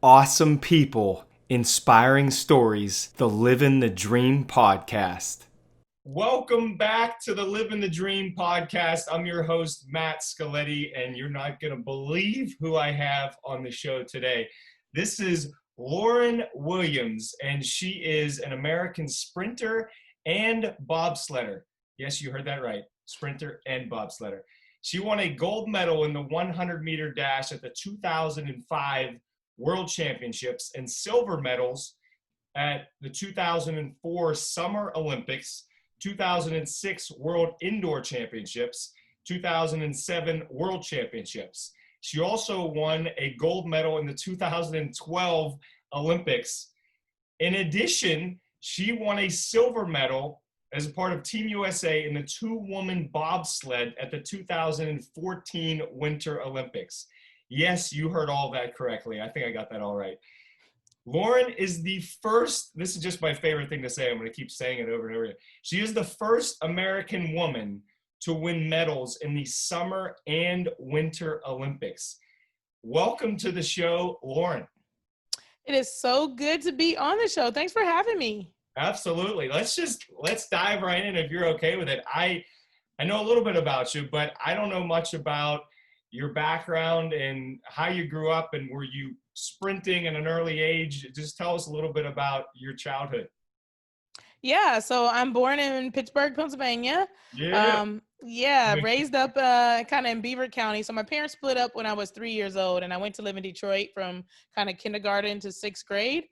Awesome people, inspiring stories, the Living the Dream podcast. Welcome back to the Living the Dream podcast. I'm your host, Matt Scaletti, and you're not going to believe who I have on the show today. This is Lauryn Williams, and she is an American sprinter and bobsledder. Yes, you heard that right. Sprinter and bobsledder. She won a gold medal in the 100-meter dash at the 2005 World Championships and silver medals at the 2004 Summer Olympics, 2006 World Indoor Championships, 2007 World Championships. She also won a gold medal in the 2012 Olympics. In addition, she won a silver medal as a part of Team USA in the two-woman bobsled at the 2014 Winter Olympics. Yes, you heard all of that correctly. I think I got that all right. Lauryn is the first, this is just my favorite thing to say, I'm going to keep saying it over and over again. She is the first American woman to win medals in the Summer and Winter Olympics. Welcome to the show, Lauryn. It is so good to be on the show. Thanks for having me. Absolutely. Let's dive right in if you're okay with it. I know a little bit about you, but I don't know much about your background and how you grew up, and were you sprinting at an early age? Just tell us a little bit about your childhood. Yeah, so I'm born in Pittsburgh, Pennsylvania. Yeah. Raised up kind of in Beaver County. So my parents split up when I was 3 years old, and I went to live in Detroit from kind of kindergarten to sixth grade.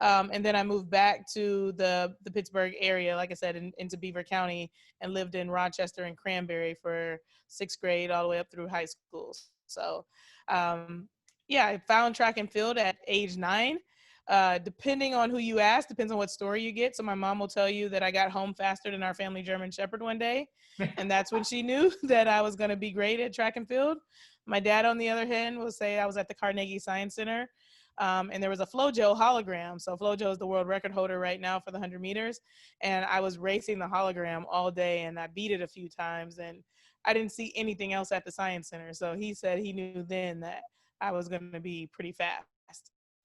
And then I moved back to the Pittsburgh area, like I said, into Beaver County, and lived in Rochester and Cranberry for sixth grade all the way up through high school. So, I found track and field at age 9. Depending on who you ask, depends on what story you get. So my mom will tell you that I got home faster than our family German Shepherd one day. And that's when she knew that I was going to be great at track and field. My dad, on the other hand, will say I was at the Carnegie Science Center. And there was a FloJo hologram. So FloJo is the world record holder right now for the 100 meters. And I was racing the hologram all day, and I beat it a few times. And I didn't see anything else at the Science Center. So he said he knew then that I was going to be pretty fast.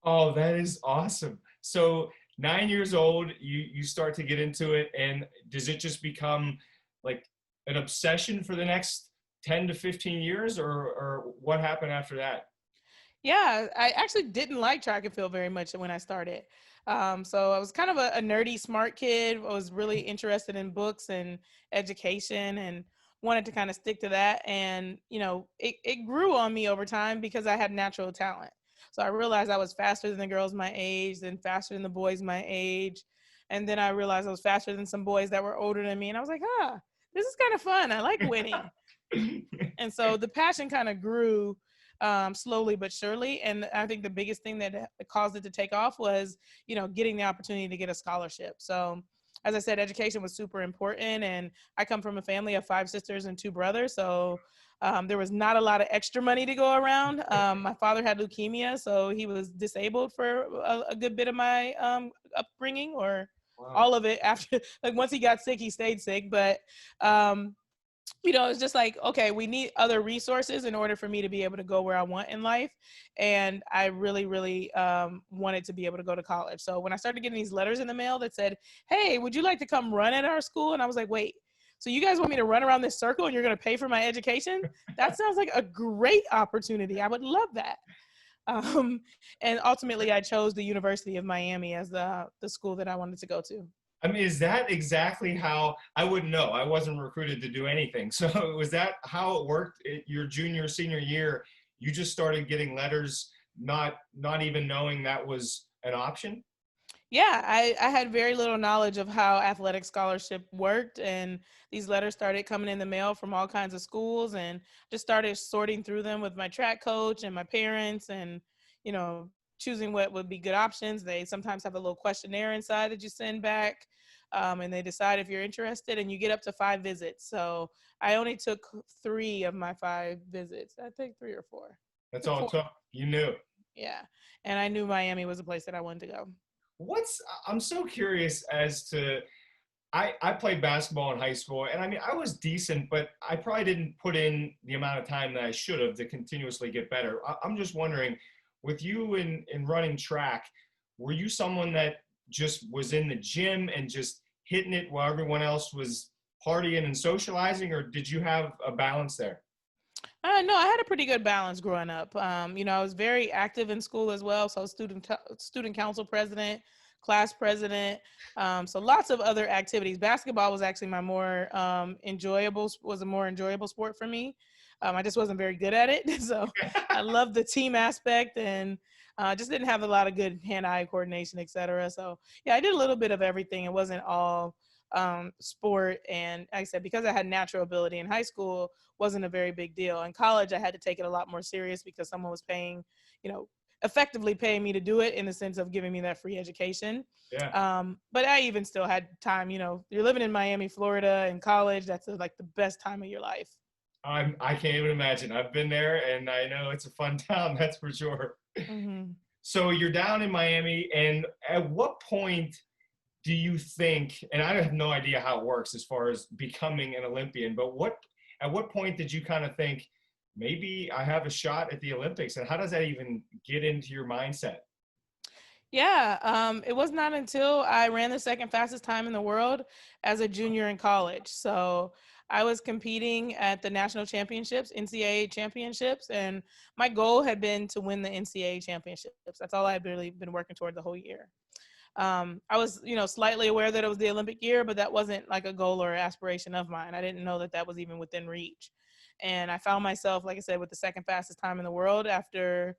Oh, that is awesome. So 9 years old, you start to get into it, and does it just become like an obsession for the next 10 to 15 years, or what happened after that? Yeah, I actually didn't like track and field very much when I started. So I was kind of a nerdy, smart kid. I was really interested in books and education and wanted to kind of stick to that. And, it grew on me over time because I had natural talent. So I realized I was faster than the girls my age, then faster than the boys my age. And then I realized I was faster than some boys that were older than me. And I was like, this is kind of fun. I like winning. And so the passion kind of grew slowly but surely. And I think the biggest thing that caused it to take off was, getting the opportunity to get a scholarship. So as I said, education was super important. And I come from a family of 5 sisters and 2 brothers. So there was not a lot of extra money to go around. My father had leukemia, so he was disabled for a good bit of my upbringing, or Wow. all of it after. Like once he got sick, he stayed sick. But it's just like, okay, we need other resources in order for me to be able to go where I want in life. And I really, really wanted to be able to go to college. So when I started getting these letters in the mail that said, hey, would you like to come run at our school? And I was like, wait, so you guys want me to run around this circle and you're going to pay for my education? That sounds like a great opportunity. I would love that. And ultimately, I chose the University of Miami as the school that I wanted to go to. I mean, is that exactly how, I wouldn't know. I wasn't recruited to do anything. So was that how it worked your junior, senior year? You just started getting letters, not even knowing that was an option? Yeah, I had very little knowledge of how athletic scholarship worked, and these letters started coming in the mail from all kinds of schools, and just started sorting through them with my track coach and my parents, and you know choosing what would be good options. They sometimes have a little questionnaire inside that you send back, and they decide if you're interested, and you get up to 5 visits. So I only took 3 of my 5 visits. I think 3 or 4. That's all it took. You knew. Yeah, and I knew Miami was a place that I wanted to go. I'm so curious as to, I played basketball in high school, and I mean, I was decent, but I probably didn't put in the amount of time that I should have to continuously get better. I'm just wondering, with you in running track, were you someone that just was in the gym and just hitting it while everyone else was partying and socializing, or did you have a balance there? No, I had a pretty good balance growing up. I was very active in school as well. So student council president, class president. So lots of other activities. Basketball was actually my more was a more enjoyable sport for me. I just wasn't very good at it. So I loved the team aspect and just didn't have a lot of good hand-eye coordination, etc. So yeah, I did a little bit of everything. It wasn't all sport. And like I said, because I had natural ability in high school, wasn't a very big deal. In college, I had to take it a lot more serious because someone was paying, effectively paying me to do it in the sense of giving me that free education. Yeah. But I even still had time, you're living in Miami, Florida in college. That's like the best time of your life. I can't even imagine. I've been there and I know it's a fun town, that's for sure. Mm-hmm. So you're down in Miami, and at what point do you think, and I have no idea how it works as far as becoming an Olympian, but at what point did you kind of think, maybe I have a shot at the Olympics, and how does that even get into your mindset? Yeah, it was not until I ran the second fastest time in the world as a junior in college. So I was competing at the national championships, NCAA championships, and my goal had been to win the NCAA championships. That's all I had really been working toward the whole year. I was, slightly aware that it was the Olympic year, but that wasn't like a goal or aspiration of mine. I didn't know that that was even within reach. And I found myself, like I said, with the second fastest time in the world after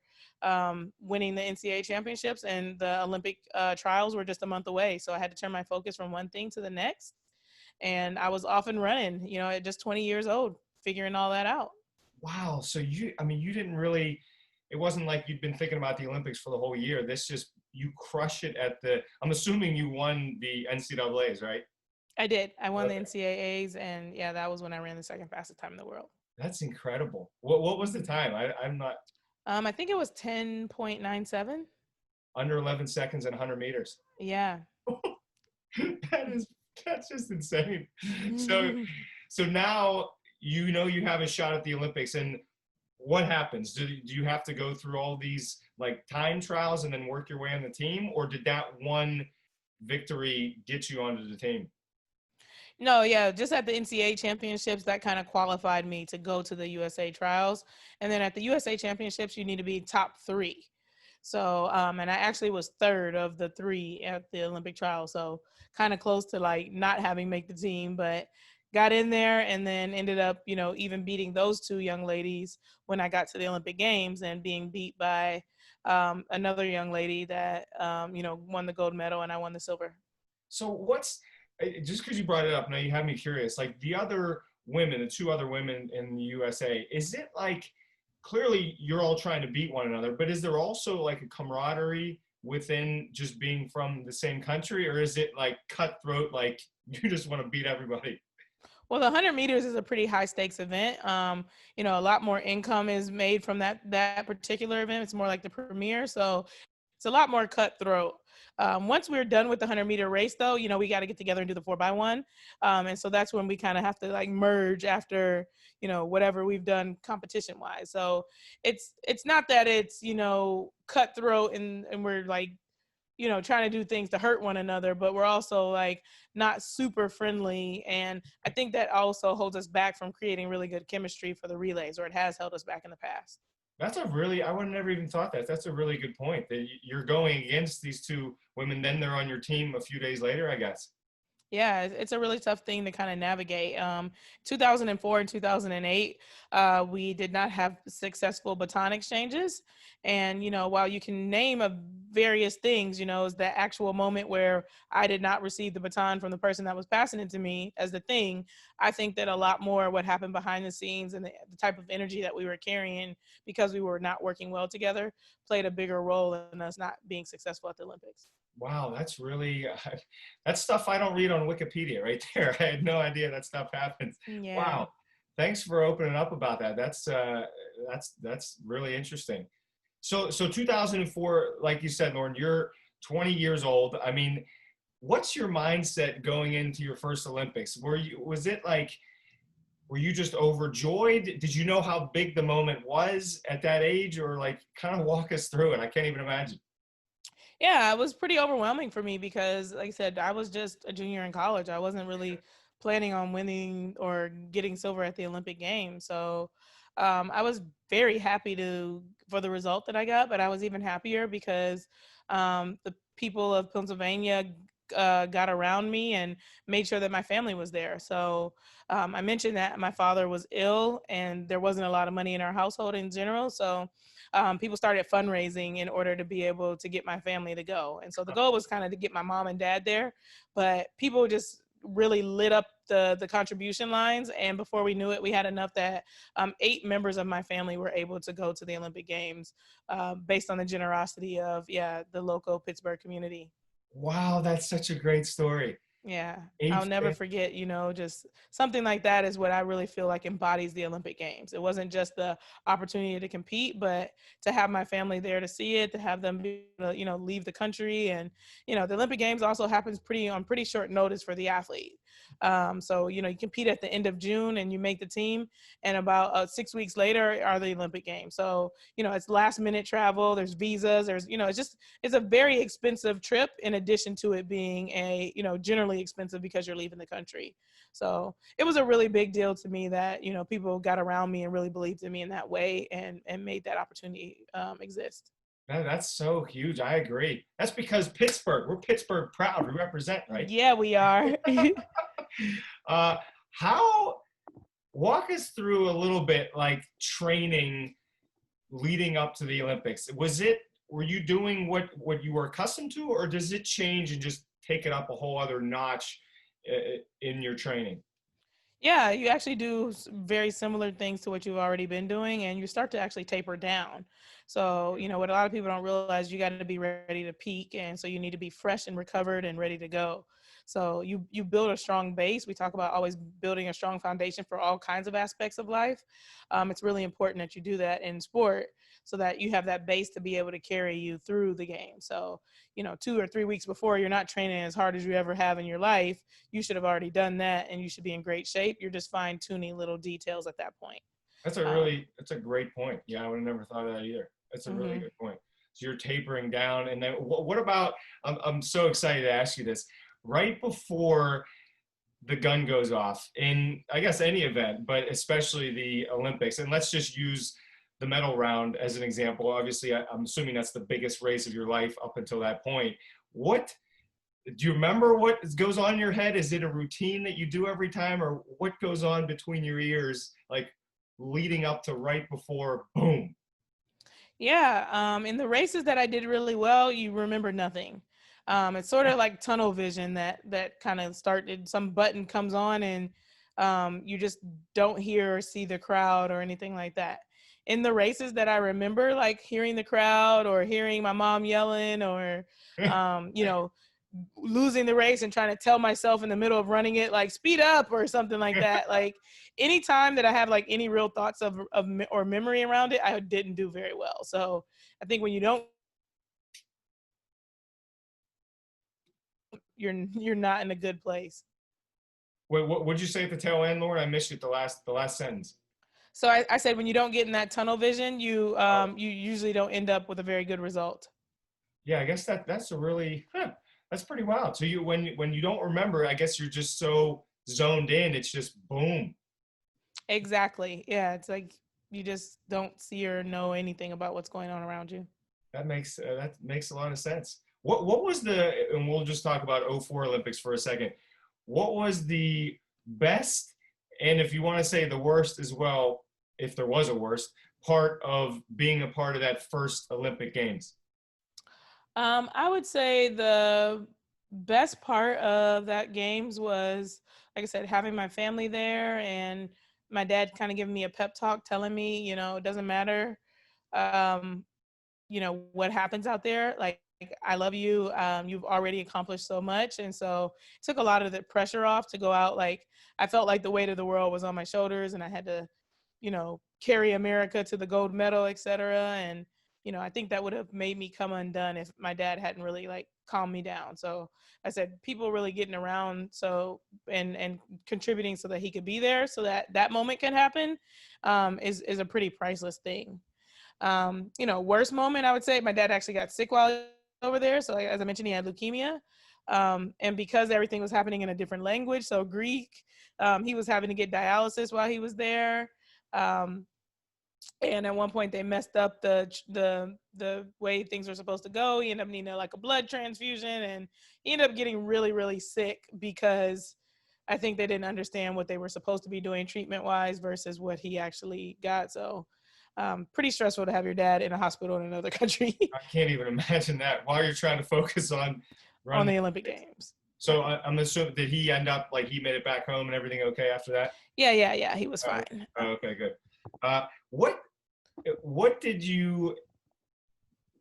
winning the NCAA championships, and the Olympic trials were just a month away. So I had to turn my focus from one thing to the next. And I was off and running, at just 20 years old, figuring all that out. Wow. So you didn't really, it wasn't like you'd been thinking about the Olympics for the whole year. This just, you crushed it I'm assuming you won the NCAAs, right? I did. I won the NCAAs, and yeah, that was when I ran the second fastest time in the world. That's incredible. What was the time? I'm not. I think it was 10.97. Under 11 seconds and 100 meters. Yeah. That's just insane. So now you have a shot at the Olympics, and what happens? Do you have to go through all these like time trials and then work your way on the team, or did that one victory get you onto the team? No, yeah, just at the NCAA championships, that kind of qualified me to go to the USA trials. And then at the USA championships, you need to be top 3. So, and I actually was 3rd of the 3 at the Olympic trials. So kind of close to like not having make the team, but got in there and then ended up, even beating those 2 young ladies when I got to the Olympic Games, and being beat by another young lady that, won the gold medal, and I won the silver. So just because you brought it up, now you have me curious, like the 2 other women in the USA, is it like, clearly you're all trying to beat one another, but is there also like a camaraderie within just being from the same country, or is it like cutthroat, like you just want to beat everybody? Well, the 100 meters is a pretty high stakes event. A lot more income is made from that particular event. It's more like the premier, so it's a lot more cutthroat. Once we're done with the 100-meter race, though, we got to get together and do the 4x1. And so that's when we kind of have to like merge after, whatever we've done competition wise. So it's not that it's, cutthroat and we're like, trying to do things to hurt one another, but we're also like not super friendly. And I think that also holds us back from creating really good chemistry for the relays, or it has held us back in the past. I would have never even thought that. That's a really good point, that you're going against these 2 women, then they're on your team a few days later, I guess. Yeah, it's a really tough thing to kind of navigate. 2004 and 2008, we did not have successful baton exchanges. And, while you can name various things, is the actual moment where I did not receive the baton from the person that was passing it to me as the thing. I think that a lot more what happened behind the scenes and the type of energy that we were carrying, because we were not working well together, played a bigger role in us not being successful at the Olympics. Wow, that's really that's stuff I don't read on Wikipedia right there. I had no idea that stuff happens. Yeah. Wow, thanks for opening up about that. That's really interesting. So 2004, like you said, Lauryn, you're 20 years old. I mean, what's your mindset going into your first Olympics? Was it like were you just overjoyed? Did you know how big the moment was at that age, or like kind of walk us through it? I can't even imagine. Yeah, it was pretty overwhelming for me because, like I said, I was just a junior in college. I wasn't really planning on winning or getting silver at the Olympic Games. So I was very happy for the result that I got, but I was even happier because the people of Pennsylvania got around me and made sure that my family was there. So I mentioned that my father was ill and there wasn't a lot of money in our household in general. So people started fundraising in order to be able to get my family to go. And so the goal was kind of to get my mom and dad there, but people just really lit up the contribution lines. And before we knew it, we had enough that 8 members of my family were able to go to the Olympic Games based on the generosity of, the local Pittsburgh community. Wow, that's such a great story. Yeah, I'll Eight, never forget, just something like that is what I really feel like embodies the Olympic Games. It wasn't just the opportunity to compete, but to have my family there to see it, to have them be able to, leave the country. And, the Olympic Games also happens on pretty short notice for the athlete. So, you compete at the end of June and you make the team, and about 6 weeks later are the Olympic Games. So, it's last minute travel, there's visas, it's a very expensive trip in addition to it being a, generally expensive because you're leaving the country. So it was a really big deal to me that, people got around me and really believed in me in that way and made that opportunity exist. that's so huge. I agree. That's because Pittsburgh, we're Pittsburgh proud. We represent, right? Yeah, we are. uh, how, walk us through a little bit like training leading up to the Olympics. Were you doing what you were accustomed to, or does it change and just take it up a whole other notch in your training? Yeah, you actually do very similar things to what you've already been doing, and you start to actually taper down. So, what a lot of people don't realize, you got to be ready to peak, and so you need to be fresh and recovered and ready to go. So you build a strong base. We talk about always building a strong foundation for all kinds of aspects of life. It's really important that you do that in sport so that you have that base to be able to carry you through the game. So, 2 or 3 weeks before, you're not training as hard as you ever have in your life. You should have already done that and you should be in great shape. You're just fine tuning little details at that point. That's a great point. Yeah, I would have never thought of that either. That's a really Mhm. good point. So you're tapering down, and then what about? I'm so excited to ask you this. Right before the gun goes off in, I guess, any event, but especially the Olympics, and let's just use the medal round as an example. Obviously, I'm assuming that's the biggest race of your life up until that point. What do you remember? What goes on in your head? Is it a routine that you do every time, or what goes on between your ears, like leading up to right before boom? Yeah, in the races that I did really well, you remember nothing. It's sort of like tunnel vision that kind of started. Some button comes on and you just don't hear or see the crowd or anything like that. In the races that I remember, like hearing the crowd or hearing my mom yelling or you know losing the race and trying to tell myself in the middle of running it like speed up or something like that, like anytime that I have like any real thoughts or memory around it, I didn't do very well. So I think when you don't, you're not in a good place. Wait, what would you say at the tail end, Lauren? I missed you at the last sentence. So I said when you don't get in that tunnel vision, Oh, you usually don't end up with a very good result. yeah, I guess that's a really that's pretty wild. So you when you don't remember, I guess you're just so zoned in. It's just boom. Exactly. Yeah, it's like you just don't see or know anything about what's going on around you. That makes a lot of sense. What was the, and we'll just talk about '04 Olympics for a second. What was the best, and if you want to say the worst as well, if there was a worst part of being a part of that first Olympic Games? I would say the best part of that games was, like I said, having my family there and my dad kind of giving me a pep talk, telling me, it doesn't matter, um, what happens out there. Like, I love you. You've already accomplished so much. And so it took a lot of the pressure off to go out. Like, I felt like the weight of the world was on my shoulders and I had to, carry America to the gold medal, et cetera. And I think that would have made me come undone if my dad hadn't really like calmed me down. So I said, people really getting around, so and contributing so that he could be there, so that that moment can happen, is a pretty priceless thing. Worst moment, I would say my dad actually got sick while he was over there. So like, as I mentioned, he had leukemia. And because everything was happening in a different language, so Greek, he was having to get dialysis while he was there. Um, and at one point they messed up the way things were supposed to go. He ended up needing like a blood transfusion, and he ended up getting really, really sick because I think they didn't understand what they were supposed to be doing treatment wise versus what he actually got. So pretty stressful to have your dad in a hospital in another country. I can't even imagine that while you're trying to focus on On running the Olympic Games. So I'm assuming, did he end up like he made it back home and everything okay after that? Yeah, he was fine. Okay, good. What did you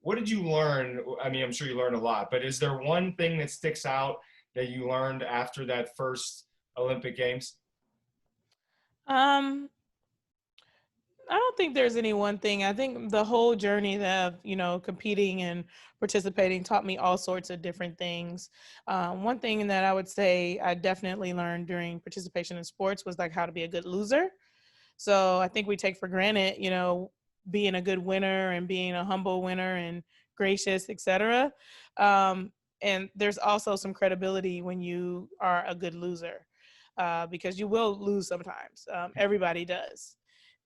learn? I mean, I'm sure you learned a lot, but is there one thing that sticks out that you learned after that first Olympic Games? Um, I don't think there's any one thing. I think the whole journey of, competing and participating taught me all sorts of different things. One thing that I would say I definitely learned during participation in sports was like how to be a good loser. So I think we take for granted, being a good winner and being a humble winner and gracious, etc. And there's also some credibility when you are a good loser, because you will lose sometimes. Everybody does.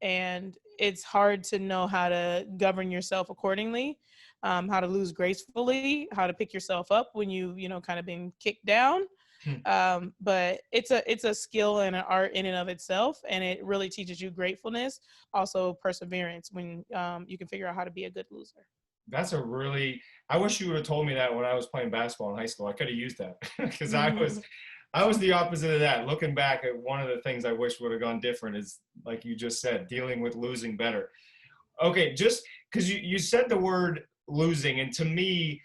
And it's hard to know how to govern yourself accordingly, how to lose gracefully, how to pick yourself up when kind of been kicked down. But it's a skill and an art in and of itself, and it really teaches you gratefulness, also perseverance, when you can figure out how to be a good loser. That's I wish you would have told me that when I was playing basketball in high school. I could have used that because I was the opposite of that. Looking back at one of the things I wish would have gone different is, like you just said, dealing with losing better. Okay, just because you said the word losing, and to me,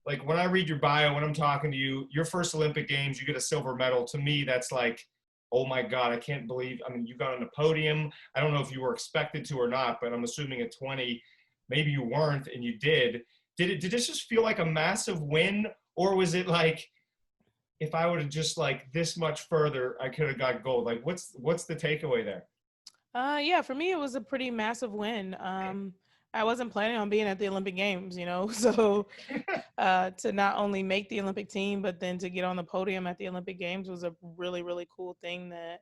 like when I read your bio, when I'm talking to you, your first Olympic Games, you get a silver medal. To me, that's like, oh my God, I can't believe. I mean, you got on the podium. I don't know if you were expected to or not, but I'm assuming at 20, maybe you weren't, and you did. Did this just feel like a massive win, or was it like, if I would have just like this much further, I could have got gold? Like, what's the takeaway there? Yeah, for me, it was a pretty massive win. I wasn't planning on being at the Olympic Games, so to not only make the Olympic team, but then to get on the podium at the Olympic Games was a really, really cool thing that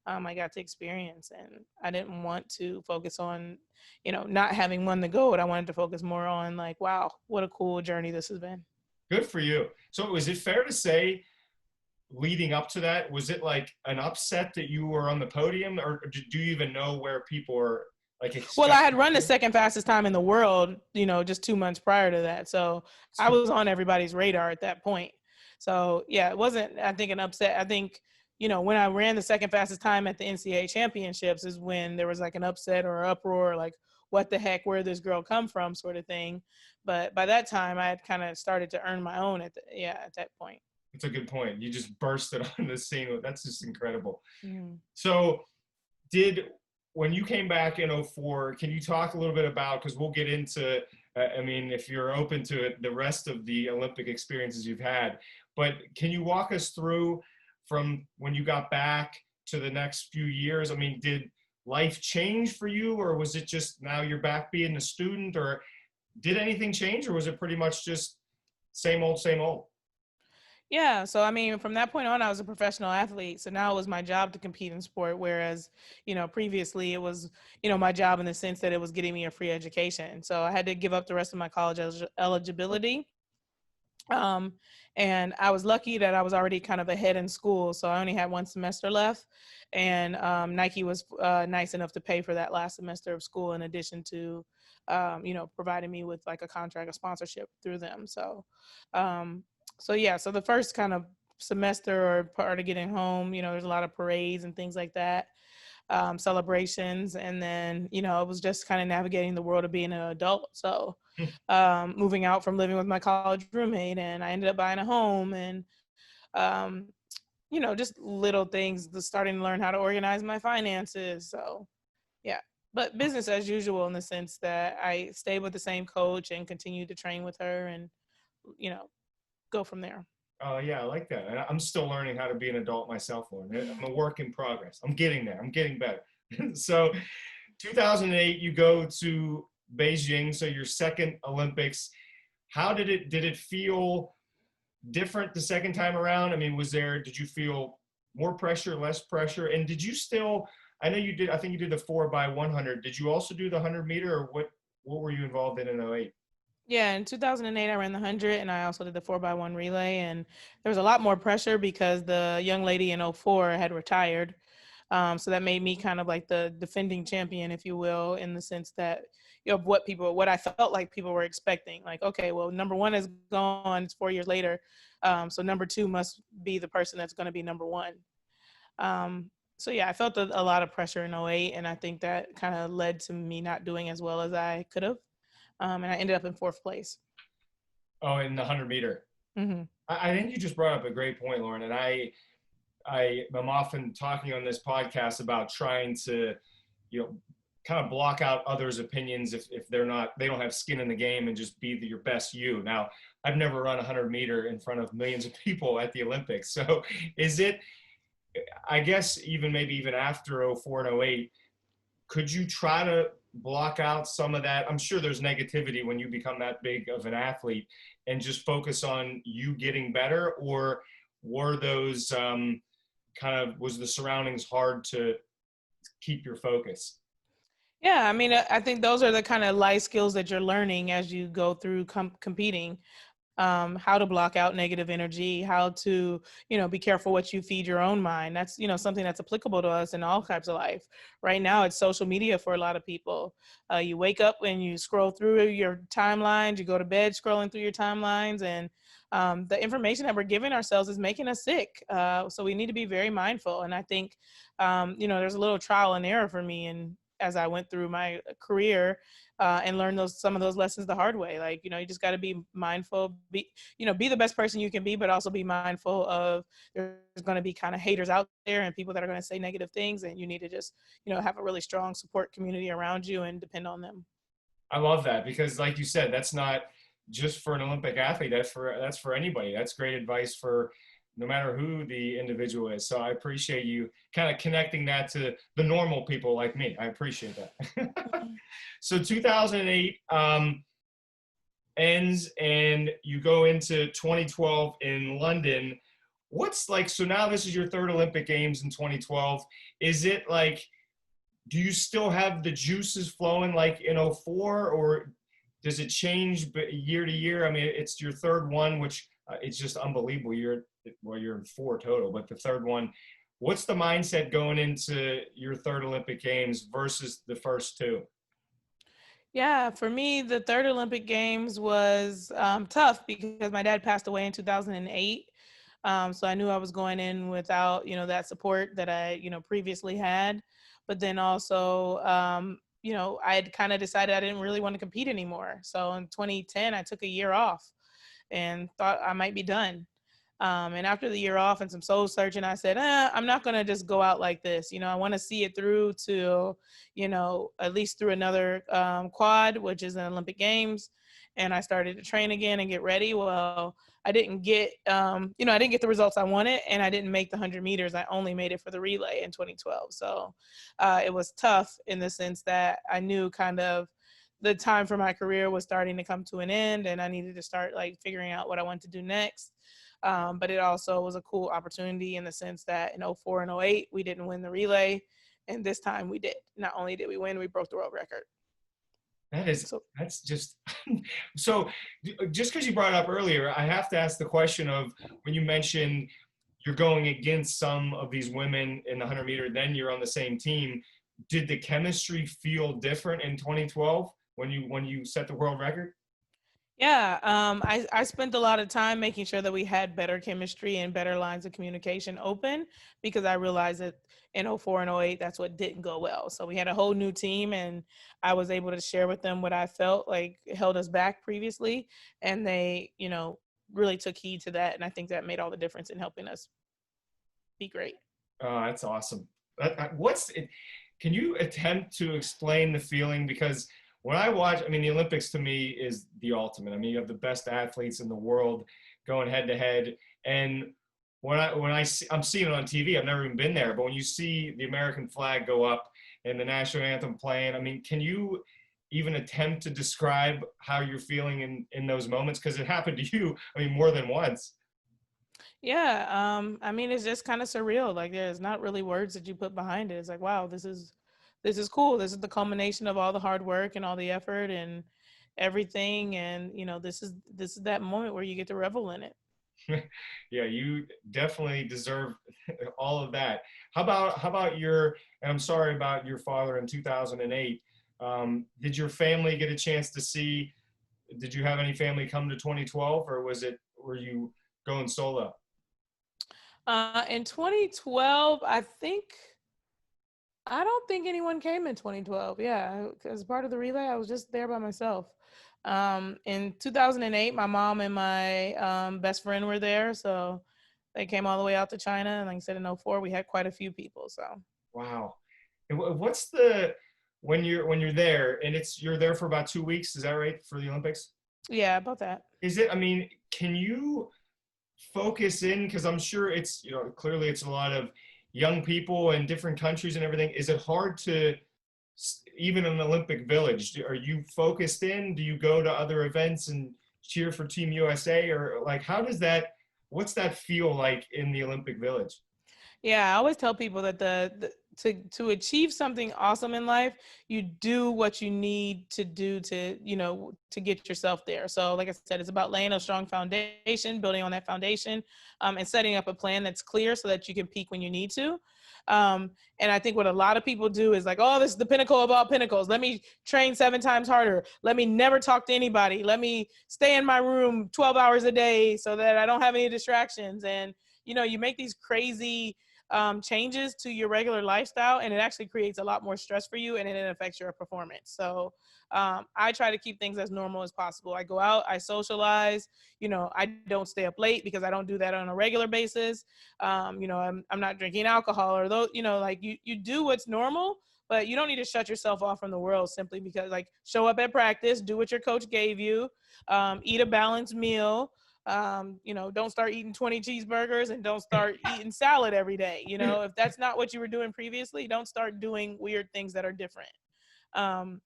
I got to experience. And I didn't want to focus on, not having won the gold. I wanted to focus more on like, wow, what a cool journey this has been. Good for you. So is it fair to say, leading up to that, was it like an upset that you were on the podium, or do you even know where people were like Well, I had run the second fastest time in the world, just 2 months prior to that. So I was on everybody's radar at that point. So yeah, it wasn't, I think, an upset. I think, when I ran the second fastest time at the NCAA championships is when there was like an upset or uproar, like, what the heck, where this girl come from, sort of thing. But by that time I had kind of started to earn my own at that point. It's a good point. You just bursted on the scene. That's just incredible. Mm-hmm. So when you came back in 04, can you talk a little bit about, because we'll get into, I mean, if you're open to it, the rest of the Olympic experiences you've had, but can you walk us through from when you got back to the next few years? I mean, did life change for you, or was it just now you're back being a student, or did anything change, or was it pretty much just same old, same old? Yeah, so I mean, from that point on, I was a professional athlete. So now it was my job to compete in sport. Whereas, previously it was, my job in the sense that it was getting me a free education. So I had to give up the rest of my college eligibility. And I was lucky that I was already kind of ahead in school. So I only had 1 semester left. And Nike was nice enough to pay for that last semester of school, in addition to, providing me with like a contract, a sponsorship through them. So the first kind of semester or part of getting home, there's a lot of parades and things like that, celebrations. And then, it was just kind of navigating the world of being an adult. So moving out from living with my college roommate, and I ended up buying a home, and, just little things, starting to learn how to organize my finances. So yeah, but business as usual in the sense that I stayed with the same coach and continued to train with her and, you know, go from there. Oh yeah, I like that. And I'm still learning how to be an adult myself, Lauren. I'm a work in progress. I'm getting there. I'm getting better. So 2008, you go to Beijing, so your second Olympics. How did it feel different the second time around? I mean, did you feel more pressure, less pressure? And did you still, I know you did, I think you did the 4x100. Did you also do the 100 meter, or what were you involved in 08? Yeah, in 2008, I ran the 100 and I also did the 4x1 relay. And there was a lot more pressure because the young lady in '04 had retired. So that made me kind of like the defending champion, if you will, in the sense that, what I felt like people were expecting. Like, okay, well, number one is gone, it's 4 years later. So number two must be the person that's going to be number one. So yeah, I felt a lot of pressure in '08, and I think that kind of led to me not doing as well as I could have. And I ended up in fourth place. Oh, in the 100 meter. Mm-hmm. I think you just brought up a great point, Lauren. And I am often talking on this podcast about trying to, kind of block out others' opinions if they don't have skin in the game, and just be your best you. Now, I've never run a 100 meter in front of millions of people at the Olympics. So is it, I guess, maybe even after '04 and '08, could you try to block out some of that? I'm sure there's negativity when you become that big of an athlete, and just focus on you getting better, or were those was the surroundings hard to keep your focus? Yeah, I mean, I think those are the kind of life skills that you're learning as you go through competing. How to block out negative energy, how to, be careful what you feed your own mind. That's, something that's applicable to us in all types of life. Right now, it's social media for a lot of people. You wake up and you scroll through your timelines, you go to bed scrolling through your timelines, and the information that we're giving ourselves is making us sick. So we need to be very mindful. And I think, there's a little trial and error for me. And as I went through my career, and learn some of those lessons the hard way. Like, you just got to be mindful, be the best person you can be, but also be mindful of there's going to be kind of haters out there and people that are going to say negative things. And you need to just, have a really strong support community around you and depend on them. I love that, because like you said, that's not just for an Olympic athlete. That's for anybody. That's great advice for no matter who the individual is. So I appreciate you kind of connecting that to the normal people like me. I appreciate that. So 2008 ends, and you go into 2012 in London. What's like, so now this is your third Olympic Games in 2012. Is it like, do you still have the juices flowing like in '04, or does it change year to year? I mean, it's your third one, which it's just unbelievable. You're in four total, but the third one. What's the mindset going into your third Olympic Games versus the first two? Yeah, for me, the third Olympic Games was tough because my dad passed away in 2008. So I knew I was going in without, that support that I, previously had. But then also, I had kind of decided I didn't really want to compete anymore. So in 2010, I took a year off and thought I might be done. And after the year off and some soul searching, I said, I'm not going to just go out like this. I want to see it through to, at least through another quad, which is an Olympic Games. And I started to train again and get ready. Well, I didn't get, I didn't get the results I wanted, and I didn't make the 100 meters. I only made it for the relay in 2012. So it was tough in the sense that I knew kind of the time for my career was starting to come to an end, and I needed to start like figuring out what I wanted to do next. But it also was a cool opportunity in the sense that in '04 and '08, we didn't win the relay. And this time we did. Not only did we win, we broke the world record. That's just, so just because you brought it up earlier, I have to ask the question of, when you mentioned you're going against some of these women in the 100 meter, then you're on the same team. Did the chemistry feel different in 2012 when you set the world record? Yeah, I spent a lot of time making sure that we had better chemistry and better lines of communication open, because I realized that in '04 and '08, that's what didn't go well. So we had a whole new team, and I was able to share with them what I felt like held us back previously. And they, really took heed to that. And I think that made all the difference in helping us be great. Oh, that's awesome. What's it? Can you attempt to explain the feeling? Because when I watch, I mean, the Olympics to me is the ultimate. I mean, you have the best athletes in the world going head to head. And I'm seeing it on TV, I've never even been there, but when you see the American flag go up and the national anthem playing, I mean, can you even attempt to describe how you're feeling in those moments? Because it happened to you, I mean, more than once. Yeah, I mean, it's just kind of surreal. Like, there's not really words that you put behind it. It's like, wow, this is cool. This is the culmination of all the hard work and all the effort and everything. And this is that moment where you get to revel in it. Yeah, you definitely deserve all of that. How about your? And I'm sorry about your father in 2008. Did your family get a chance to see? Did you have any family come to 2012, or were you going solo? In 2012, I don't think anyone came in 2012. Yeah, as part of the relay, I was just there by myself. In 2008, my mom and my best friend were there, so they came all the way out to China. And like I said, in '04, we had quite a few people. So Wow. And what's the when you're there and you're there for about 2 weeks? Is that right for the Olympics? yeah, about that. Is it? I mean, can you focus in? Because I'm sure clearly it's a lot of young people in different countries and everything. Is it hard to even an Olympic Village? Are you focused in? Do you go to other events and cheer for Team USA, or like how does that? What's that feel like in the Olympic Village? Yeah, I always tell people that to achieve something awesome in life, you do what you need to do to get yourself there. So, like I said, it's about laying a strong foundation, building on that foundation, and setting up a plan that's clear so that you can peak when you need to. And I think what a lot of people do is like, oh, this is the pinnacle of all pinnacles. Let me train 7 times harder. Let me never talk to anybody. Let me stay in my room 12 hours a day so that I don't have any distractions. And you make these crazy changes to your regular lifestyle, and it actually creates a lot more stress for you, and it affects your performance. So I try to keep things as normal as possible. I go out, I socialize. I don't stay up late because I don't do that on a regular basis. I'm not drinking alcohol or those. Like you do what's normal, but you don't need to shut yourself off from the world simply because, like, show up at practice, do what your coach gave you, eat a balanced meal. Don't start eating 20 cheeseburgers and don't start eating salad every day. If that's not what you were doing previously, don't start doing weird things that are different. Um,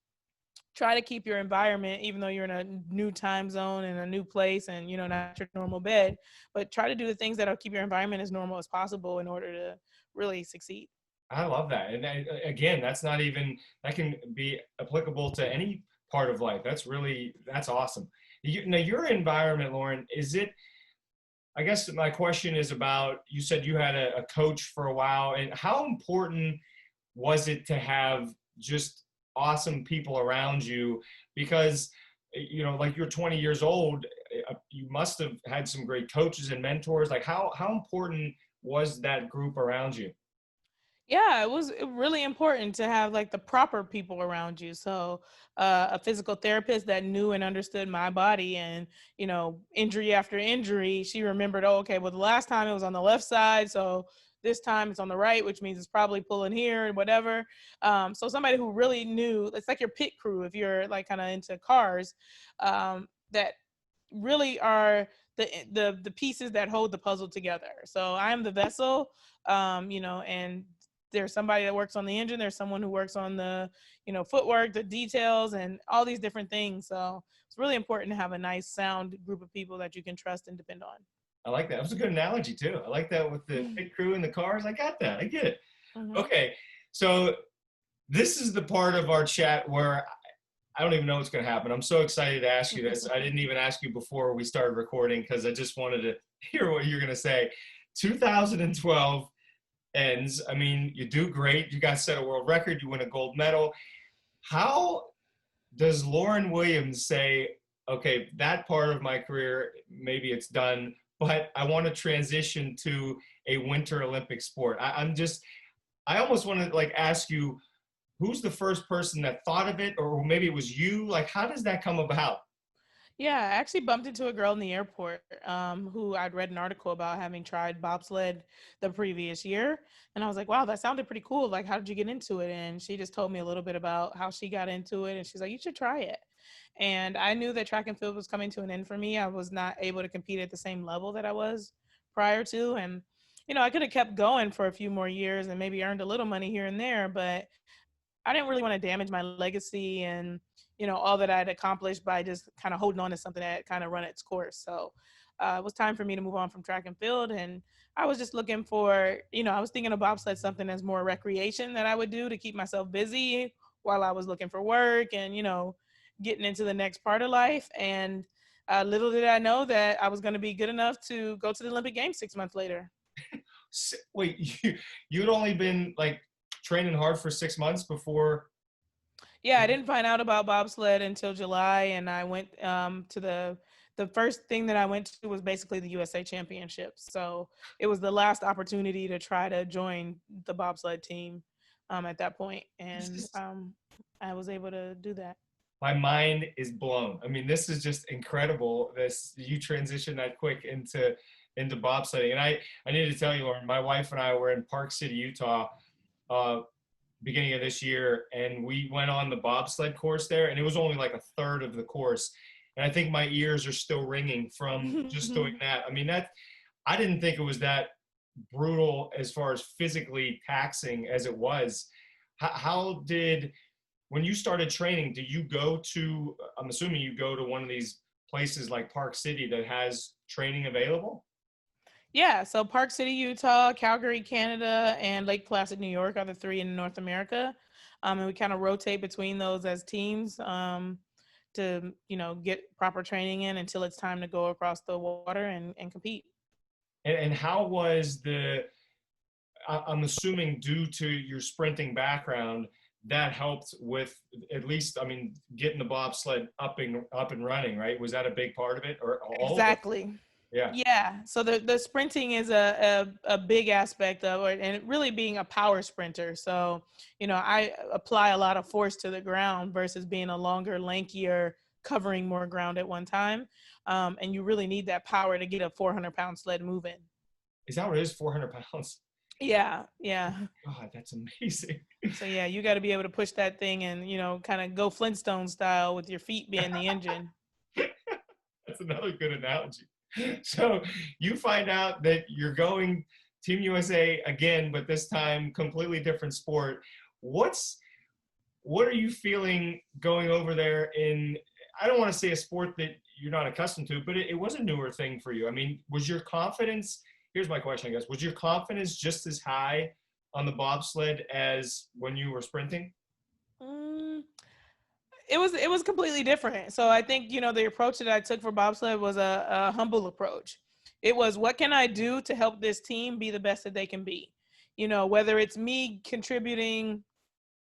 Try to keep your environment, even though you're in a new time zone and a new place and, not your normal bed, but try to do the things that'll keep your environment as normal as possible in order to really succeed. I love that. And again, that can be applicable to any part of life. That's awesome. Now, your environment, Lauryn, I guess my question is about, you said you had a coach for a while, and how important was it to have just awesome people around you? Because, like you're 20 years old, you must have had some great coaches and mentors. Like how important was that group around you? Yeah, it was really important to have like the proper people around you. So, a physical therapist that knew and understood my body, and injury after injury, she remembered. Oh, okay. Well, the last time it was on the left side, so this time it's on the right, which means it's probably pulling here and whatever. So somebody who really knew. It's like your pit crew if you're like kind of into cars, that really are the pieces that hold the puzzle together. So I am the vessel, and there's somebody that works on the engine. There's someone who works on the, footwork, the details, and all these different things. So it's really important to have a nice, sound group of people that you can trust and depend on. I like that. That was a good analogy too. I like that with the pit crew and the cars. I got that. I get it. Mm-hmm. Okay. So this is the part of our chat where I don't even know what's going to happen. I'm so excited to ask you this. I didn't even ask you before we started recording because I just wanted to hear what you're going to say. 2012 ends. I mean, you do great. You guys set a world record. You win a gold medal. How does Lauryn Williams say, okay, that part of my career, maybe it's done, but I want to transition to a Winter Olympic sport? I almost want to like ask you, who's the first person that thought of it, or maybe it was you? Like, how does that come about? Yeah, I actually bumped into a girl in the airport who I'd read an article about having tried bobsled the previous year. And I was like, wow, that sounded pretty cool. Like, how did you get into it? And she just told me a little bit about how she got into it. And she's like, you should try it. And I knew that track and field was coming to an end for me. I was not able to compete at the same level that I was prior to. And, I could have kept going for a few more years and maybe earned a little money here and there, but I didn't really want to damage my legacy and all that I'd accomplished by just kind of holding on to something that kind of run its course. So it was time for me to move on from track and field, and I was just looking for I was thinking of bobsled something as more recreation that I would do to keep myself busy while I was looking for work and getting into the next part of life. And little did I know that I was going to be good enough to go to the Olympic Games 6 months later. Wait, you'd only been like training hard for 6 months before? Yeah, I didn't find out about bobsled until July, and I went to the first thing that I went to was basically the USA Championships. So it was the last opportunity to try to join the bobsled team at that point, and I was able to do that. My mind is blown. I mean, this is just incredible. This you transition that quick into bobsledding, and I need to tell you, Lauren, my wife and I were in Park City, Utah, beginning of this year, and we went on the bobsled course there, and it was only like a third of the course, and I think my ears are still ringing from just doing that. I mean, I didn't think it was that brutal as far as physically taxing as it was. How did, when you started training, did you go to, I'm assuming you go to one of these places like Park City that has training available? Yeah, so Park City, Utah, Calgary, Canada, and Lake Placid, New York are the three in North America. And we kind of rotate between those as teams to, get proper training in until it's time to go across the water and compete. And how was I'm assuming due to your sprinting background, that helped with at least, I mean, getting the bobsled up and running, right? Was that a big part of it, or all of it? Exactly. Yeah. Yeah. So the sprinting is a big aspect of it, and it really being a power sprinter. So, I apply a lot of force to the ground versus being a longer, lankier, covering more ground at one time. And you really need that power to get a 400-pound sled moving. Is that what it is? 400 pounds? Yeah. Yeah. God, that's amazing. So yeah, you got to be able to push that thing and, kind of go Flintstone style with your feet being the engine. That's another good analogy. So you find out that you're going Team USA again, but this time completely different sport. What are you feeling going over there in, I don't want to say a sport that you're not accustomed to, but it was a newer thing for you. I mean, was your confidence, here's my question, I guess, was your confidence just as high on the bobsled as when you were sprinting? Mm, it was completely different. So I think, the approach that I took for bobsled was a humble approach. It was, what can I do to help this team be the best that they can be? Whether it's me contributing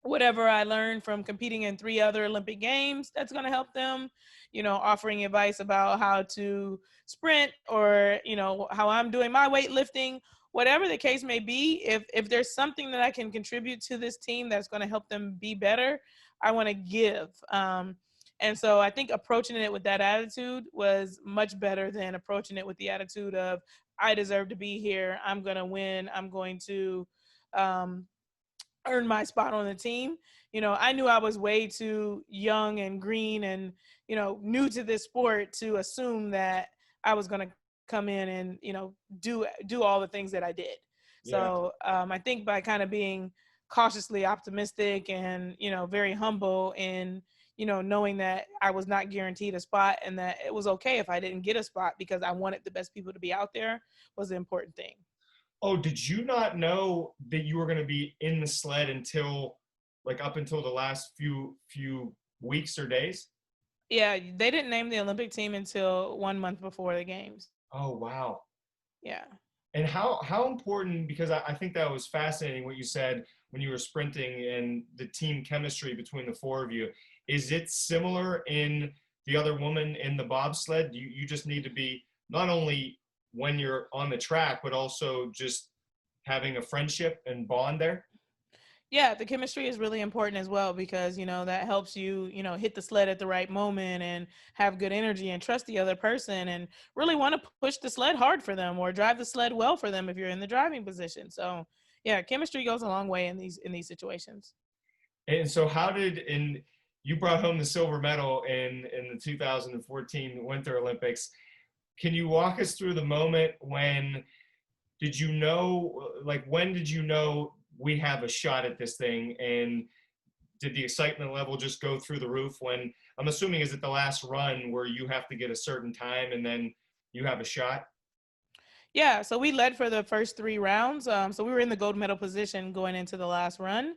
whatever I learned from competing in 3 other Olympic games, that's going to help them, offering advice about how to sprint, or, how I'm doing my weightlifting, whatever the case may be. If there's something that I can contribute to this team that's going to help them be better, I want to give. And so I think approaching it with that attitude was much better than approaching it with the attitude of, I deserve to be here, I'm going to win, I'm going to earn my spot on the team. I knew I was way too young and green and, new to this sport to assume that I was going to come in and, do all the things that I did. Yeah. So I think by kind of being cautiously optimistic and, very humble in, knowing that I was not guaranteed a spot and that it was okay if I didn't get a spot because I wanted the best people to be out there, was the important thing. Oh, did you not know that you were going to be in the sled up until the last few weeks or days? Yeah, they didn't name the Olympic team until 1 month before the games. Oh, wow. Yeah. And how important, because I think that was fascinating what you said when you were sprinting and the team chemistry between the four of you. Is it similar in the other woman in the bobsled? You just need to be not only when you're on the track, but also just having a friendship and bond there? Yeah, the chemistry is really important as well because, that helps you, hit the sled at the right moment and have good energy and trust the other person and really want to push the sled hard for them or drive the sled well for them if you're in the driving position. So, yeah, chemistry goes a long way in these situations. And so you brought home the silver medal in the 2014 Winter Olympics. Can you walk us through the moment when did you know we have a shot at this thing? And did the excitement level just go through the roof when, I'm assuming, is it the last run where you have to get a certain time and then you have a shot? Yeah, so we led for the first 3 rounds. So we were in the gold medal position going into the last run.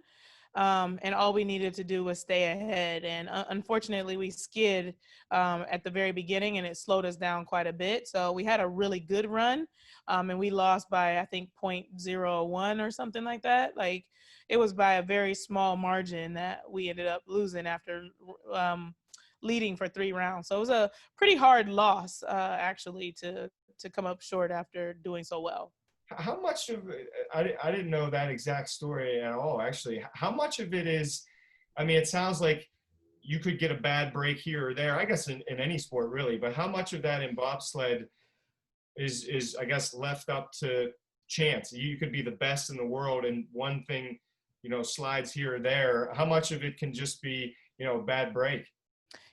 And all we needed to do was stay ahead. And unfortunately, we skid at the very beginning, and it slowed us down quite a bit. So we had a really good run, and we lost by I think point zero 0.01 or something like that. Like it was by a very small margin that we ended up losing after leading for 3 rounds. So it was a pretty hard loss, actually, to come up short after doing so well. How much of I didn't know that exact story at all, actually. How much of it is, I mean, it sounds like you could get a bad break here or there, I guess in any sport really, but how much of that in bobsled is I guess left up to chance? You could be the best in the world and one thing, slides here or there. How much of it can just be, a bad break?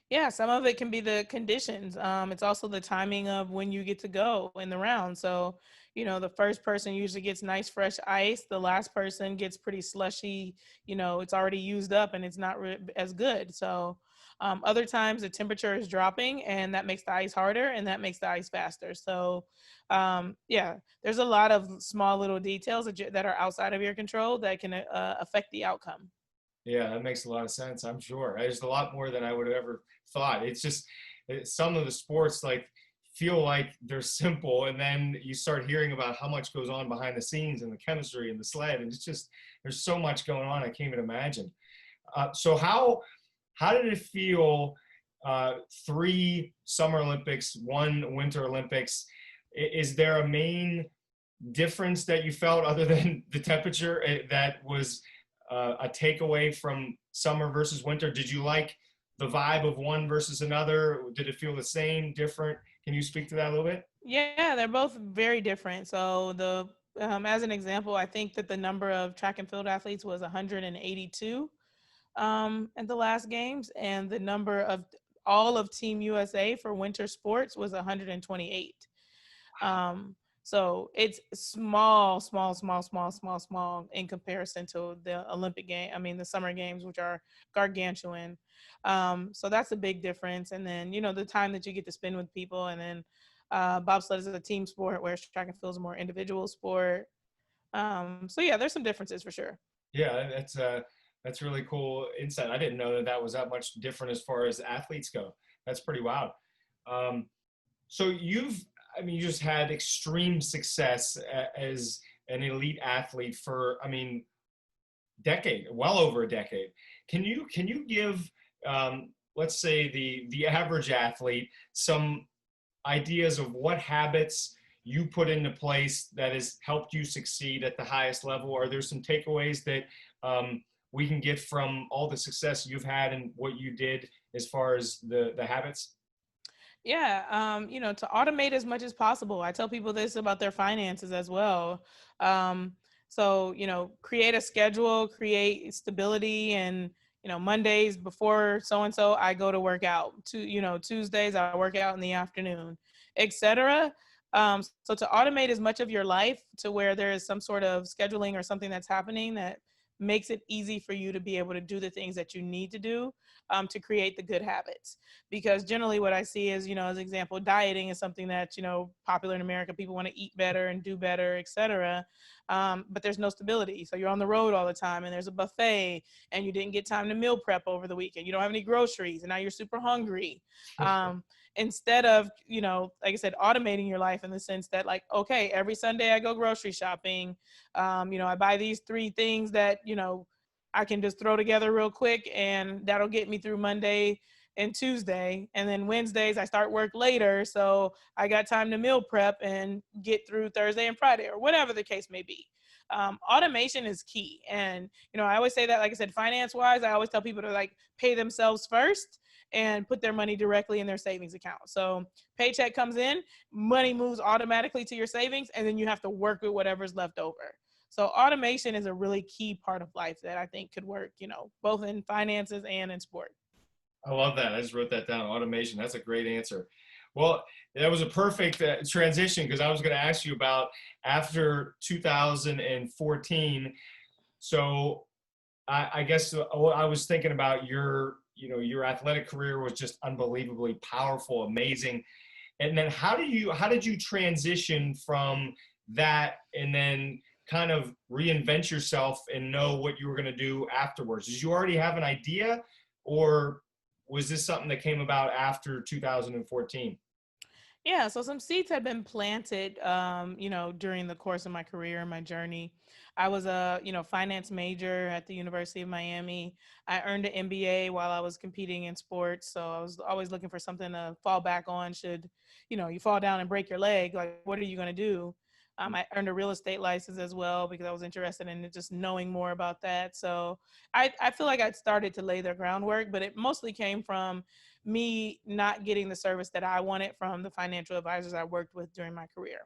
Yeah, some of it can be the conditions. It's also the timing of when you get to go in the round. So, the first person usually gets nice fresh ice. The last person gets pretty slushy. It's already used up and it's not as good. So, other times the temperature is dropping and that makes the ice harder and that makes the ice faster. So, yeah, there's a lot of small little details that are outside of your control that can affect the outcome. Yeah, that makes a lot of sense. I'm sure there's a lot more than I would have ever thought. It's just some of the sports feel like they're simple, and then you start hearing about how much goes on behind the scenes and the chemistry and the sled, and it's just there's so much going on. I can't even imagine. So how did it feel? 3 Summer Olympics, 1 Winter Olympics. Is there a main difference that you felt other than the temperature that was a takeaway from summer versus winter? Did you like the vibe of one versus another? Did it feel the same, different? Can you speak to that a little bit? Yeah, they're both very different. So as an example, I think that the number of track and field athletes was 182 at the last games, and the number of all of Team USA for winter sports was 128. Um, so it's small, small, small, small, small, small in comparison to the Olympic game. I mean, the summer games, which are gargantuan. So that's a big difference. And then, the time that you get to spend with people. And then bobsled is a team sport, whereas track and field is a more individual sport. So yeah, there's some differences for sure. Yeah, that's really cool insight. I didn't know that was that much different as far as athletes go. That's pretty wild. Um, so you just had extreme success as an elite athlete for, well over a decade. Can you give, let's say the average athlete some ideas of what habits you put into place that has helped you succeed at the highest level? Are there some takeaways that we can get from all the success you've had and what you did as far as the habits? Yeah, to automate as much as possible. I tell people this about their finances as well. So, create a schedule, create stability, and Mondays before so and so, I go to work out. Tuesdays I work out in the afternoon, etc. So to automate as much of your life to where there is some sort of scheduling or something that's happening that makes it easy for you to be able to do the things that you need to do to create the good habits. Because generally what I see is, as an example, dieting is something that's, popular in America. People want to eat better and do better, etc. But there's no stability. So you're on the road all the time and there's a buffet and you didn't get time to meal prep over the weekend. You don't have any groceries and now you're super hungry. Instead of, like I said, automating your life in the sense that like, okay, every Sunday I go grocery shopping. I buy these 3 things that, I can just throw together real quick and that'll get me through Monday and Tuesday. And then Wednesdays I start work later. So I got time to meal prep and get through Thursday and Friday or whatever the case may be. automation is key. And, I always say that, like I said, finance wise, I always tell people to like pay themselves first and put their money directly in their savings account. So paycheck comes in, money moves automatically to your savings, and then you have to work with whatever's left over. So automation is a really key part of life that I think could work, both in finances and in sport. I love that. I just wrote that down. Automation. That's a great answer. Well, that was a perfect transition, because I was going to ask you about after 2014. So I guess I was thinking about your athletic career was just unbelievably powerful, amazing. And then how did you transition from that and then kind of reinvent yourself and know what you were going to do afterwards? Did you already have an idea, or was this something that came about after 2014? Yeah, so some seeds had been planted, during the course of my career and my journey. I was a, finance major at the University of Miami. I earned an MBA while I was competing in sports. So I was always looking for something to fall back on should, you fall down and break your leg. Like, what are you going to do? I earned a real estate license as well because I was interested in just knowing more about that. So I feel like I started to lay the groundwork, but it mostly came from me not getting the service that I wanted from the financial advisors I worked with during my career.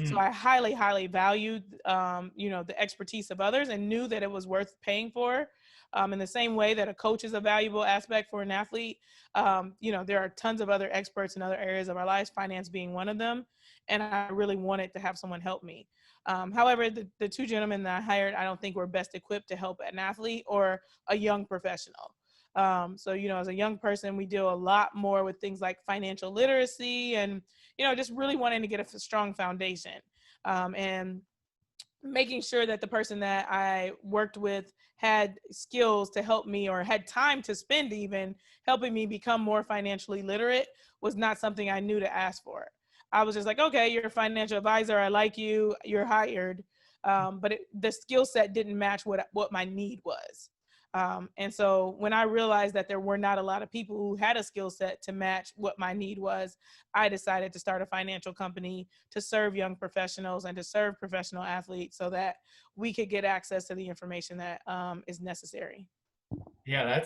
So I highly, highly valued, the expertise of others and knew that it was worth paying for. In the same way that a coach is a valuable aspect for an athlete, there are tons of other experts in other areas of our lives, finance being one of them. And I really wanted to have someone help me. However, the two gentlemen that I hired, I don't think were best equipped to help an athlete or a young professional. So, as a young person, we deal a lot more with things like financial literacy and, just really wanting to get a strong foundation. And making sure that the person that I worked with had skills to help me or had time to spend even helping me become more financially literate was not something I knew to ask for. I was just like, okay, you're a financial advisor. I like you. You're hired. But the skill set didn't match what my need was. And so when I realized that there were not a lot of people who had a skill set to match what my need was, I decided to start a financial company to serve young professionals and to serve professional athletes so that we could get access to the information that is necessary. Yeah,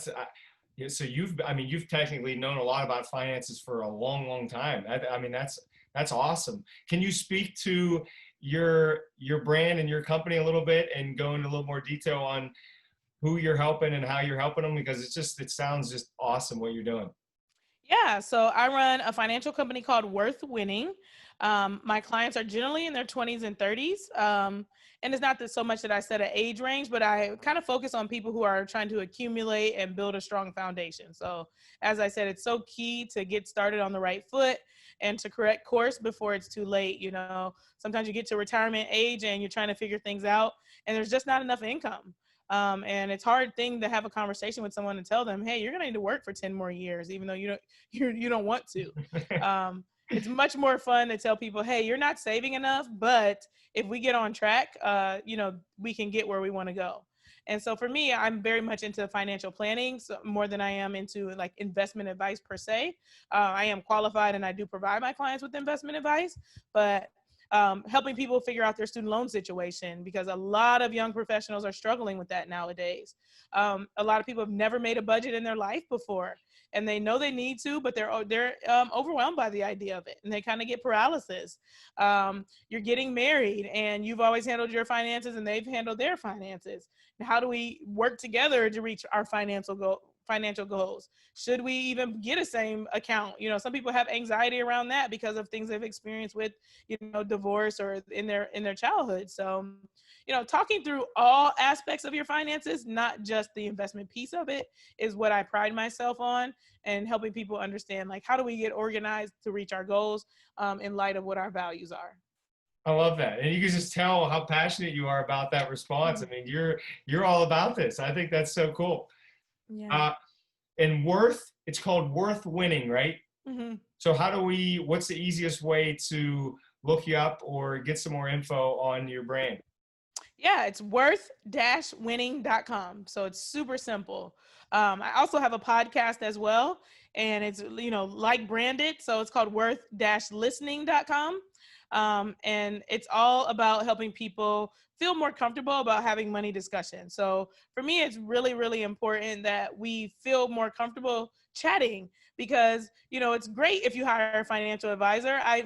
yeah, so you've technically known a lot about finances for a long, long time. That's awesome. Can you speak to your brand and your company a little bit and go into a little more detail on who you're helping and how you're helping them? Because it sounds just awesome what you're doing. Yeah, so I run a financial company called Worth Winning. My clients are generally in their 20s and 30s. And it's not that so much that I set an age range, but I kind of focus on people who are trying to accumulate and build a strong foundation. So, as I said, it's so key to get started on the right foot and to correct course before it's too late. Sometimes you get to retirement age and you're trying to figure things out, and there's just not enough income. And it's a hard thing to have a conversation with someone and tell them, hey, you're going to need to work for 10 more years, even though you don't want to. It's much more fun to tell people, hey, you're not saving enough, but if we get on track, we can get where we want to go. And so for me, I'm very much into financial planning, so more than I am into like investment advice per se. I am qualified and I do provide my clients with investment advice, but helping people figure out their student loan situation, because a lot of young professionals are struggling with that nowadays. A lot of people have never made a budget in their life before, and they know they need to, but they're overwhelmed by the idea of it, and they kind of get paralysis. You're getting married, and you've always handled your finances, and they've handled their finances. How do we work together to reach our financial goals? Should we even get a same account? Some people have anxiety around that because of things they've experienced with, divorce or in their childhood. So, talking through all aspects of your finances, not just the investment piece of it, is what I pride myself on, and helping people understand, like, how do we get organized to reach our goals in light of what our values are. I love that. And you can just tell how passionate you are about that response. I mean, you're all about this. I think that's so cool. Yeah. And it's called Worth Winning, right? Mm-hmm. So what's the easiest way to look you up or get some more info on your brand? Yeah, it's worth-winning.com. So it's super simple. I also have a podcast as well, and it's, like branded. So it's called worth-listening.com. And it's all about helping people feel more comfortable about having money discussions. So for me, it's really, really important that we feel more comfortable chatting, because, it's great if you hire a financial advisor. I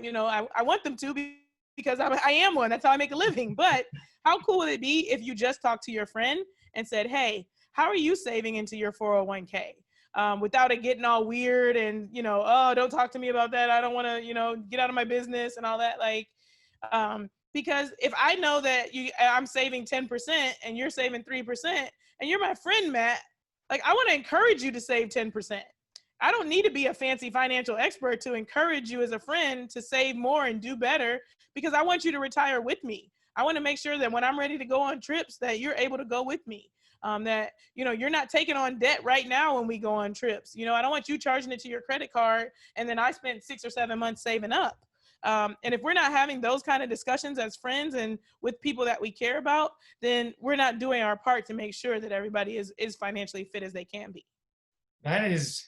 want them to, because I am one. That's how I make a living. But how cool would it be if you just talked to your friend and said, hey, how are you saving into your 401k? Without it getting all weird and, oh, don't talk to me about that. I don't want to, get out of my business and all that. Because if I know that I'm saving 10% and you're saving 3% and you're my friend, Matt, I want to encourage you to save 10%. I don't need to be a fancy financial expert to encourage you as a friend to save more and do better, because I want you to retire with me. I want to make sure that when I'm ready to go on trips, that you're able to go with me. That, you're not taking on debt right now when we go on trips. I don't want you charging it to your credit card and then I spent 6 or 7 months saving up. And if we're not having those kind of discussions as friends and with people that we care about, then we're not doing our part to make sure that everybody is financially fit as they can be. That's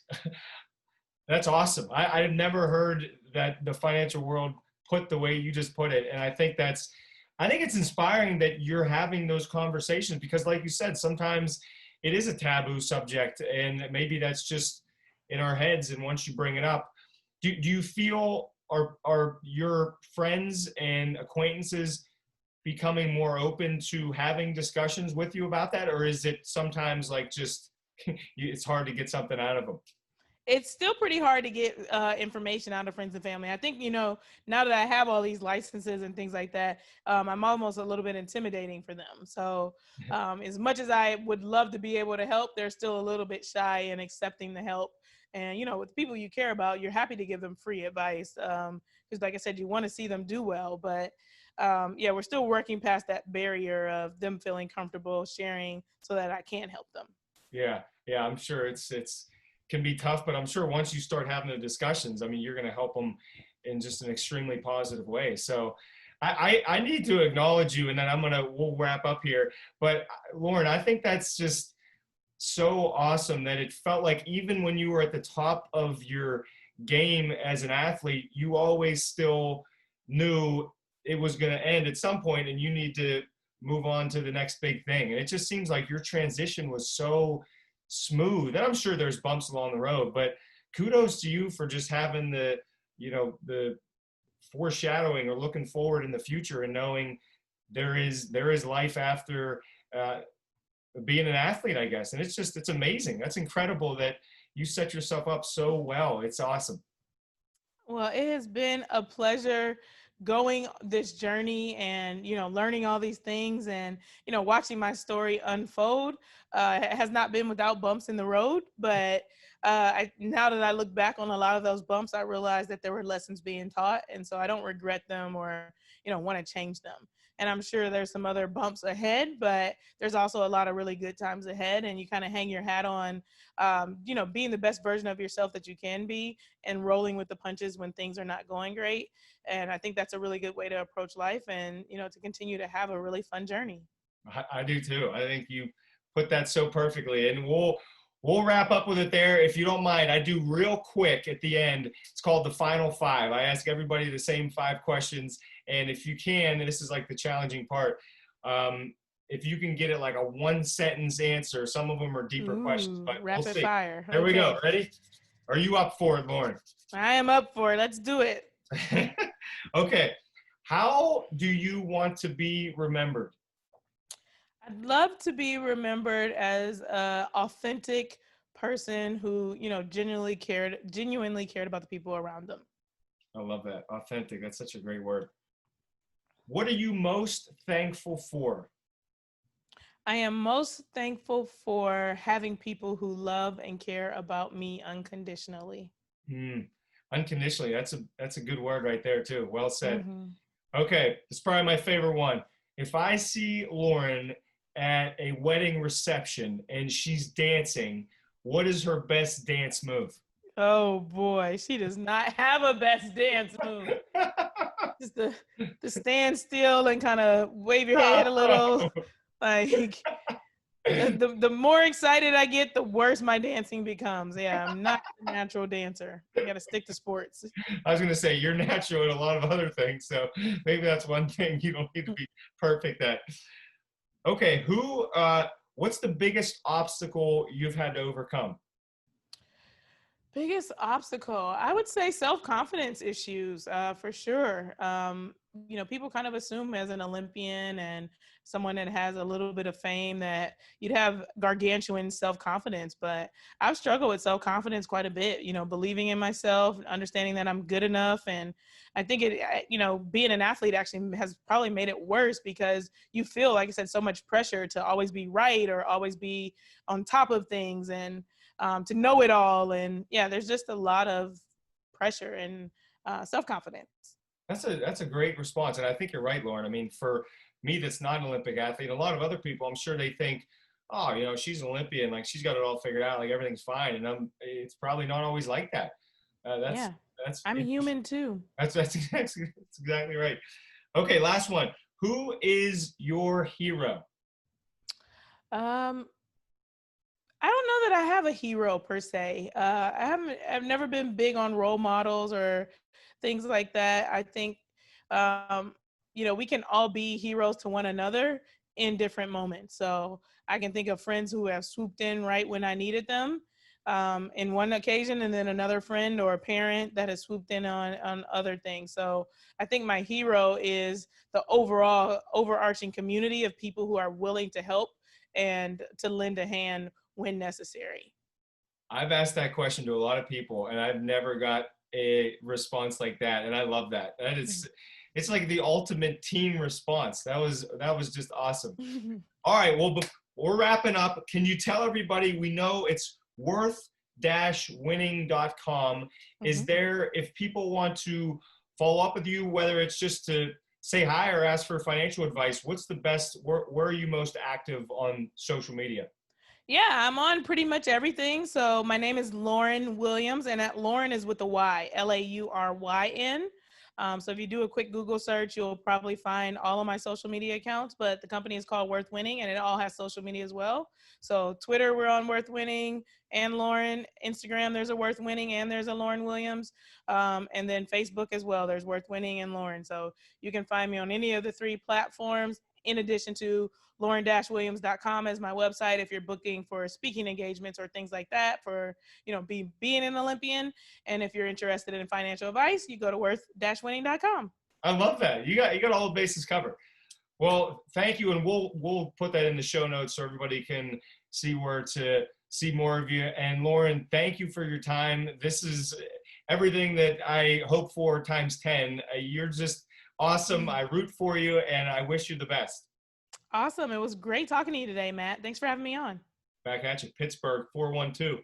awesome. I've never heard that the financial world put the way you just put it. And I think it's inspiring that you're having those conversations, because like you said, sometimes it is a taboo subject and maybe that's just in our heads. And once you bring it up, do you feel are your friends and acquaintances becoming more open to having discussions with you about that? Or is it sometimes just it's hard to get something out of them? It's still pretty hard to get information out of friends and family. I think, now that I have all these licenses and things like that, I'm almost a little bit intimidating for them. So as much as I would love to be able to help, they're still a little bit shy in accepting the help. And, with people you care about, you're happy to give them free advice. Because like I said, you want to see them do well. But yeah, we're still working past that barrier of them feeling comfortable sharing so that I can help them. Yeah. I'm sure it's can be tough, but I'm sure once you start having the discussions, I mean, you're going to help them in just an extremely positive way. So I need to acknowledge you, and then we'll wrap up here. But Lauryn, I think that's just so awesome that it felt like even when you were at the top of your game as an athlete, you always still knew it was going to end at some point and you need to move on to the next big thing. And it just seems like your transition was so smooth. And I'm sure there's bumps along the road, but kudos to you for just having the foreshadowing or looking forward in the future and knowing there is life after being an athlete, I guess. And it's amazing. That's incredible that you set yourself up so well. It's awesome. Well, it has been a pleasure going this journey and, learning all these things and, watching my story unfold. It has not been without bumps in the road, but now that I look back on a lot of those bumps, I realized that there were lessons being taught. And so I don't regret them or, want to change them. And I'm sure there's some other bumps ahead, but there's also a lot of really good times ahead. And you kind of hang your hat on, being the best version of yourself that you can be and rolling with the punches when things are not going great. And I think that's a really good way to approach life and, to continue to have a really fun journey. I do too. I think you put that so perfectly. And we'll wrap up with it there. If you don't mind, I do real quick at the end. It's called the Final Five. I ask everybody the same 5 questions. And if you can, and this is like the challenging part, if you can get it like a 1-sentence answer, some of them are deeper questions, but rapid we'll see. fire. There we go. Ready? Are you up for it, Lauryn? I am up for it. Let's do it. Okay. How do you want to be remembered? I'd love to be remembered as an authentic person who, genuinely cared about the people around them. I love that. Authentic. That's such a great word. What are you most thankful for? I am most thankful for having people who love and care about me unconditionally. Unconditionally. That's a good word right there too. Well said. Mm-hmm. Okay. It's probably my favorite one. If I see Lauryn at a wedding reception and she's dancing, what is her best dance move? Oh boy, she does not have a best dance move. Just to stand still and kind of wave your head a little. Like, The more excited I get, the worse my dancing becomes. Yeah, I'm not a natural dancer. I got to stick to sports. I was going to say, you're natural in a lot of other things, so maybe that's one thing you don't need to be perfect at. Okay, what's the biggest obstacle you've had to overcome? Biggest obstacle, I would say self-confidence issues, for sure. People kind of assume as an Olympian and someone that has a little bit of fame that you'd have gargantuan self-confidence, but I've struggled with self-confidence quite a bit, believing in myself, understanding that I'm good enough. And I think being an athlete actually has probably made it worse because you feel, like I said, so much pressure to always be right or always be on top of things. And to know it all. And yeah, there's just a lot of pressure and self-confidence. That's a great response, and I think you're right, Lauren. I mean, for me, that's not an Olympic athlete. A lot of other people, I'm sure they think, oh, she's an Olympian, like she's got it all figured out, like everything's fine, and it's probably not always like that. Yeah, That's I'm human too. that's exactly right. Okay, last one. Who is your hero? Um, I don't know that I have a hero per se. I've never been big on role models or things like that. I think, um, we can all be heroes to one another in different moments. So I can think of friends who have swooped in right when I needed them, in one occasion, and then another friend or a parent that has swooped in on other things. So I think my hero is the overall overarching community of people who are willing to help and to lend a hand when necessary. I've asked that question to a lot of people, and I've never got a response like that, and I love that. It's like the ultimate team response. That was just awesome. All right, well, we're wrapping up. Can you tell everybody, we know it's worth-winning.com. Is there, if people want to follow up with you, whether it's just to say hi or ask for financial advice, what's the best, where are you most active on social media? Yeah, I'm on pretty much everything. So my name is Lauryn Williams, and that Lauryn is with a Y, Lauryn. So if you do a quick Google search, you'll probably find all of my social media accounts. But the company is called Worth Winning, and it all has social media as well. So Twitter, we're on Worth Winning and Lauryn. Instagram, there's a Worth Winning and there's a Lauryn Williams. And then Facebook as well, there's Worth Winning and Lauryn. So you can find me on any of the three platforms, in addition to Lauryn-Williams.com as my website if you're booking for speaking engagements or things like that for, being an Olympian. And if you're interested in financial advice, you go to worth-winning.com. I love that. You got all the bases covered. Well, thank you, and we'll put that in the show notes so everybody can see where to see more of you. And Lauryn, thank you for your time. This is everything that I hope for times 10. You're just awesome. I root for you, and I wish you the best. Awesome. It was great talking to you today, Matt. Thanks for having me on. Back at you, Pittsburgh 412.